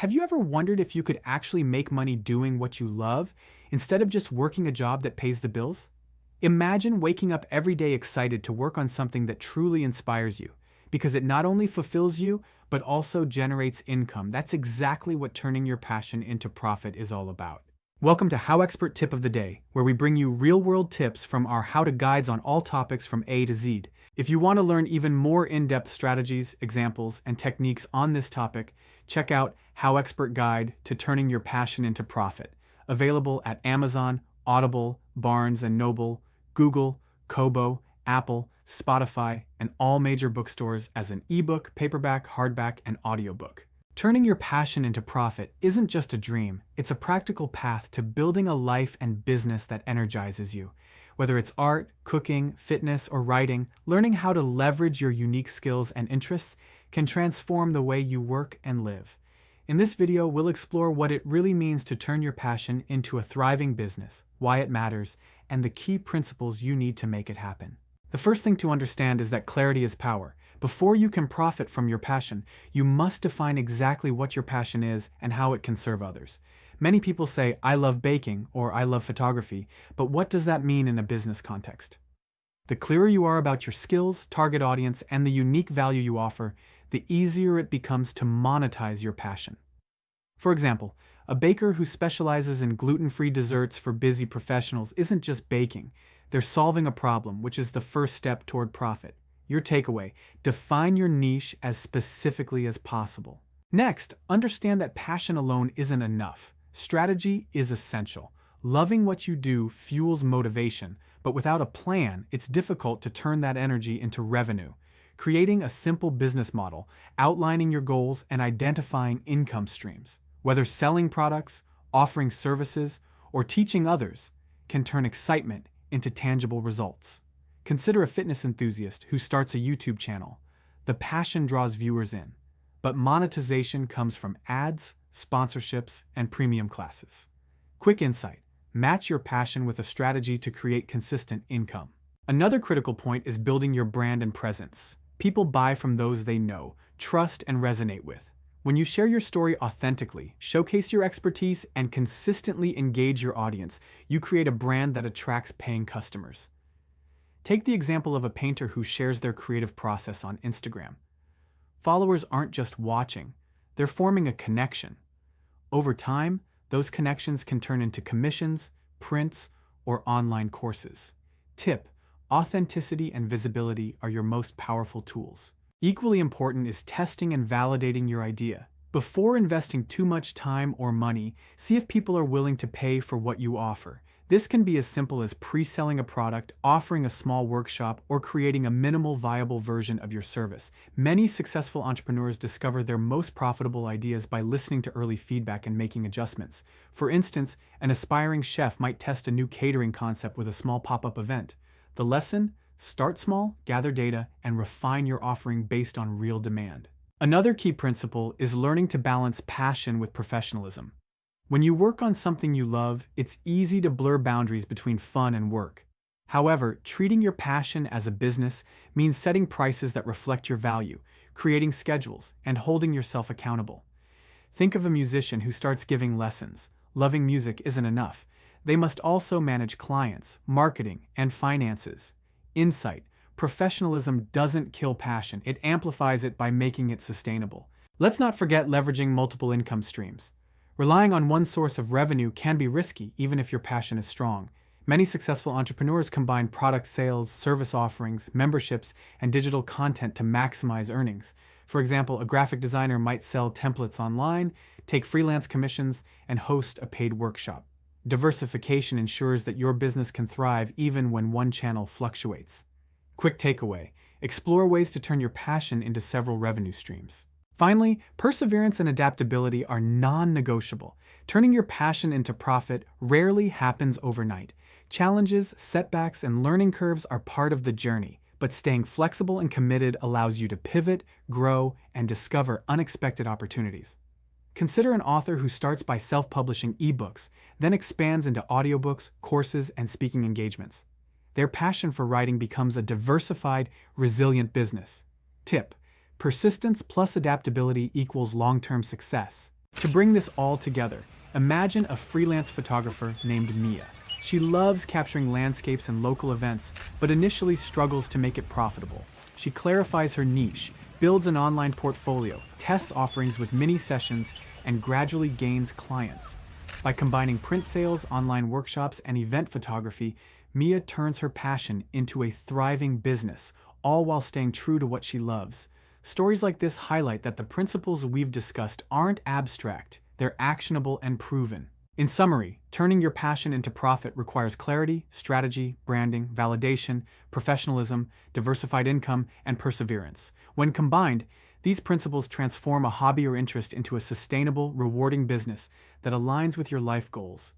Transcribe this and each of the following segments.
Have you ever wondered if you could actually make money doing what you love instead of just working a job that pays the bills? Imagine waking up every day excited to work on something that truly inspires you, because it not only fulfills you, but also generates income. That's exactly what turning your passion into profit is all about. Welcome to HowExpert Tip of the Day, where we bring you real-world tips from our how-to guides on all topics from A to Z. If you want to learn even more in-depth strategies, examples, and techniques on this topic, check out HowExpert Guide to Turning Your Passion into Profit, available at Amazon, Audible, Barnes & Noble, Google, Kobo, Apple, Spotify, and all major bookstores as an ebook, paperback, hardback, and audiobook. Turning your passion into profit isn't just a dream, it's a practical path to building a life and business that energizes you. Whether it's art, cooking, fitness, or writing, learning how to leverage your unique skills and interests can transform the way you work and live. In this video, we'll explore what it really means to turn your passion into a thriving business, why it matters, and the key principles you need to make it happen. The first thing to understand is that clarity is power. Before you can profit from your passion, you must define exactly what your passion is and how it can serve others. Many people say, "I love baking" or "I love photography," but what does that mean in a business context? The clearer you are about your skills, target audience, and the unique value you offer, the easier it becomes to monetize your passion. For example, a baker who specializes in gluten-free desserts for busy professionals isn't just baking. They're solving a problem, which is the first step toward profit. Your takeaway: define your niche as specifically as possible. Next, understand that passion alone isn't enough. Strategy is essential. Loving what you do fuels motivation, but without a plan, it's difficult to turn that energy into revenue. Creating a simple business model, outlining your goals, and identifying income streams, whether selling products, offering services, or teaching others, can turn excitement into tangible results. Consider a fitness enthusiast who starts a YouTube channel. The passion draws viewers in, but monetization comes from ads, sponsorships, and premium classes. Quick insight: match your passion with a strategy to create consistent income. Another critical point is building your brand and presence. People buy from those they know, trust, and resonate with. When you share your story authentically, showcase your expertise, and consistently engage your audience, you create a brand that attracts paying customers. Take the example of a painter who shares their creative process on Instagram. Followers aren't just watching, they're forming a connection. Over time, those connections can turn into commissions, prints, or online courses. Tip: authenticity and visibility are your most powerful tools. Equally important is testing and validating your idea. Before investing too much time or money, see if people are willing to pay for what you offer. This can be as simple as pre-selling a product, offering a small workshop, or creating a minimal viable version of your service. Many successful entrepreneurs discover their most profitable ideas by listening to early feedback and making adjustments. For instance, an aspiring chef might test a new catering concept with a small pop-up event. The lesson: start small, gather data, and refine your offering based on real demand. Another key principle is learning to balance passion with professionalism. When you work on something you love, it's easy to blur boundaries between fun and work. However, treating your passion as a business means setting prices that reflect your value, creating schedules, and holding yourself accountable. Think of a musician who starts giving lessons. Loving music isn't enough. They must also manage clients, marketing, and finances. Insight: professionalism doesn't kill passion, it amplifies it by making it sustainable. Let's not forget leveraging multiple income streams. Relying on one source of revenue can be risky, even if your passion is strong. Many successful entrepreneurs combine product sales, service offerings, memberships, and digital content to maximize earnings. For example, a graphic designer might sell templates online, take freelance commissions, and host a paid workshop. Diversification ensures that your business can thrive even when one channel fluctuates. Quick takeaway: explore ways to turn your passion into several revenue streams. Finally, perseverance and adaptability are non-negotiable. Turning your passion into profit rarely happens overnight. Challenges, setbacks, and learning curves are part of the journey, but staying flexible and committed allows you to pivot, grow, and discover unexpected opportunities. Consider an author who starts by self-publishing ebooks, then expands into audiobooks, courses, and speaking engagements. Their passion for writing becomes a diversified, resilient business. Tip: persistence plus adaptability equals long-term success. To bring this all together, imagine a freelance photographer named Mia. She loves capturing landscapes and local events, but initially struggles to make it profitable. She clarifies her niche, builds an online portfolio, tests offerings with mini sessions, and gradually gains clients. By combining print sales, online workshops, and event photography, Mia turns her passion into a thriving business, all while staying true to what she loves. Stories like this highlight that the principles we've discussed aren't abstract, they're actionable and proven. In summary, turning your passion into profit requires clarity, strategy, branding, validation, professionalism, diversified income, and perseverance. When combined, these principles transform a hobby or interest into a sustainable, rewarding business that aligns with your life goals.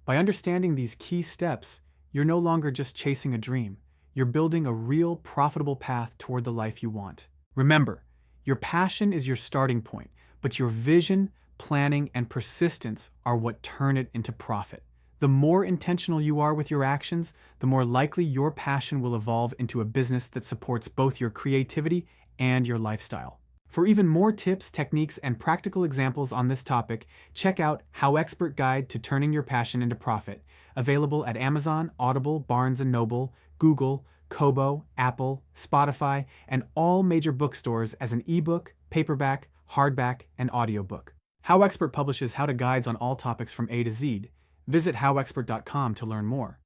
By understanding these key steps, you're no longer just chasing a dream. You're building a real, profitable path toward the life you want. Remember, your passion is your starting point, but your vision, planning, and persistence are what turn it into profit. The more intentional you are with your actions, the more likely your passion will evolve into a business that supports both your creativity and your lifestyle. For even more tips, techniques, and practical examples on this topic, check out HowExpert Guide to Turning Your Passion into Profit, available at Amazon, Audible, Barnes & Noble, Google, Kobo, Apple, Spotify, and all major bookstores as an ebook, paperback, hardback, and audiobook. HowExpert publishes how-to guides on all topics from A to Z. Visit howexpert.com to learn more.